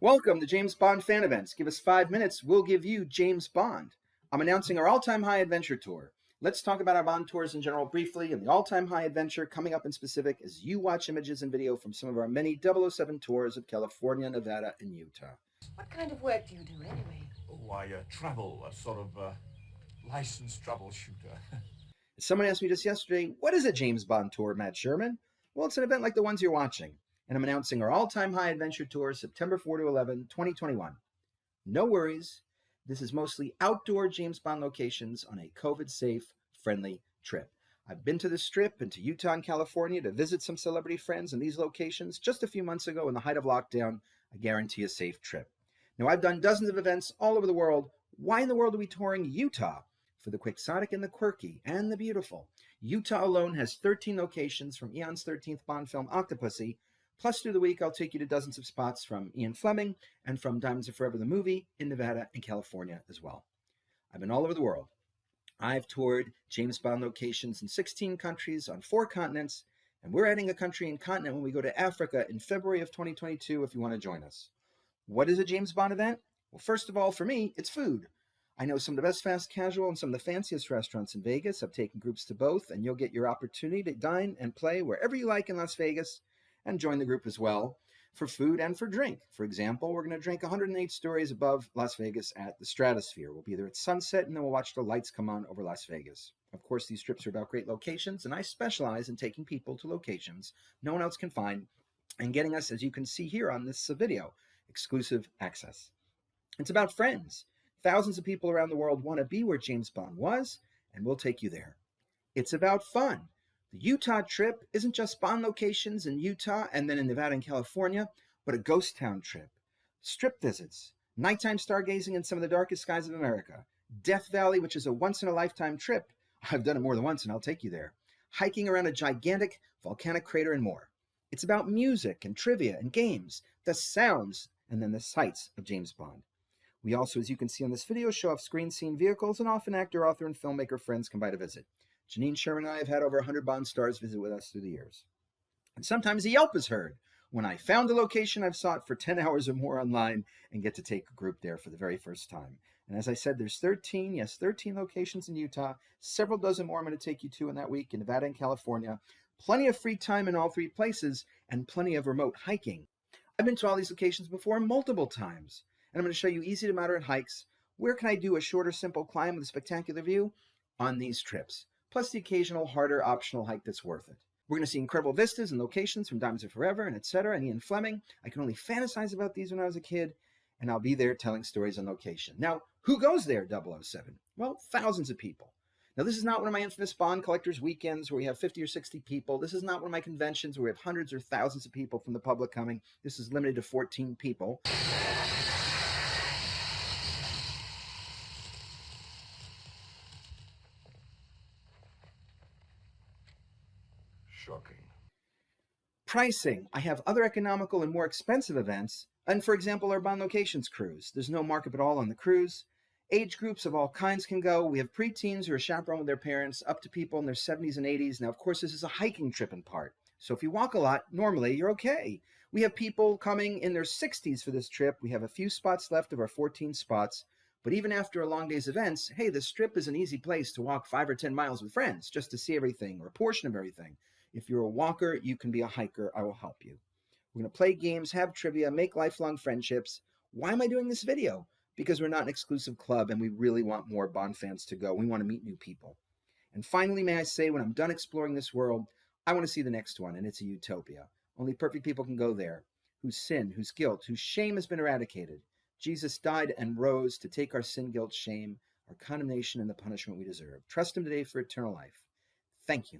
Welcome to James Bond Fan Events. Give us 5 minutes, we'll give you James Bond. I'm announcing our all-time high adventure tour. Let's talk about our Bond tours in general briefly, and the all-time high adventure coming up in specific as you watch images and video from some of our many 007 tours of California, Nevada, and Utah. What kind of work do you do anyway? Oh, I travel, a sort of licensed troubleshooter. Someone asked me just yesterday, what is a James Bond tour, Matt Sherman? Well, it's an event like the ones you're watching, and I'm announcing our all-time high adventure tour, September 4 to 11, 2021. No worries, this is mostly outdoor James Bond locations on a COVID-safe, friendly trip. I've been to the Strip and to Utah and California to visit some celebrity friends in these locations just a few months ago in the height of lockdown. I guarantee a safe trip. Now, I've done dozens of events all over the world. Why in the world are we touring Utah? For the quixotic and the quirky and the beautiful. Utah alone has 13 locations from Eon's 13th Bond film Octopussy. Plus, through the week, I'll take you to dozens of spots from Ian Fleming and from Diamonds Are Forever the movie in Nevada and California as well. I've been all over the world. I've toured James Bond locations in 16 countries on 4 continents, and we're adding a country and continent when we go to Africa in February of 2022 if you want to join us. What is a James Bond event? Well, first of all, for me, it's food. I know some of the best fast casual and some of the fanciest restaurants in Vegas. I've taken groups to both, and you'll get your opportunity to dine and play wherever you like in Las Vegas and join the group as well for food and for drink. For example, we're going to drink 108 stories above Las Vegas at the Stratosphere. We'll be there at sunset, and then we'll watch the lights come on over Las Vegas. Of course, these trips are about great locations, and I specialize in taking people to locations no one else can find and getting us, as you can see here on this video, exclusive access. It's about friends. Thousands of people around the world want to be where James Bond was, and we'll take you there. It's about fun. The Utah trip isn't just Bond locations in Utah and then in Nevada and California, but a ghost town trip. Strip visits, nighttime stargazing in some of the darkest skies of America, Death Valley, which is a once-in-a-lifetime trip. I've done it more than once, and I'll take you there. Hiking around a gigantic volcanic crater and more. It's about music and trivia and games, the sounds, and then the sights of James Bond. We also, as you can see on this video, show off screen scene vehicles, and often actor, author, and filmmaker friends come by to visit. Janine, Sherman, and I have had over 100 Bond stars visit with us through the years. And sometimes a Yelp is heard when I found a location I've sought for 10 hours or more online and get to take a group there for the very first time. And as I said, there's 13 locations in Utah, several dozen more I'm going to take you to in that week in Nevada and California. Plenty of free time in all 3 places and plenty of remote hiking. I've been to all these locations before multiple times. And I'm going to show you easy to moderate hikes. Where can I do a shorter, simple climb with a spectacular view? On these trips. Plus the occasional, harder, optional hike that's worth it. We're going to see incredible vistas and locations from Diamonds Are Forever and etc. and Ian Fleming. I can only fantasize about these when I was a kid, and I'll be there telling stories on location. Now, who goes there, 007? Well, thousands of people. Now, this is not one of my infamous Bond collectors weekends where we have 50 or 60 people. This is not one of my conventions where we have hundreds or thousands of people from the public coming. This is limited to 14 people. Shocking. Pricing. I have other economical and more expensive events, and for example, our Bond Locations cruise. There's no markup at all on the cruise. Age groups of all kinds can go. We have preteens who are chaperoned with their parents, up to people in their 70s and 80s. Now, of course, this is a hiking trip in part. So if you walk a lot, normally you're okay. We have people coming in their 60s for this trip. We have a few spots left of our 14 spots. But even after a long day's events, hey, the Strip is an easy place to walk 5 or 10 miles with friends just to see everything or a portion of everything. If you're a walker, you can be a hiker. I will help you. We're going to play games, have trivia, make lifelong friendships. Why am I doing this video? Because we're not an exclusive club and we really want more Bond fans to go. We want to meet new people. And finally, may I say, when I'm done exploring this world, I want to see the next one, and it's a utopia. Only perfect people can go there, whose sin, whose guilt, whose shame has been eradicated. Jesus died and rose to take our sin, guilt, shame, our condemnation, and the punishment we deserve. Trust him today for eternal life. Thank you.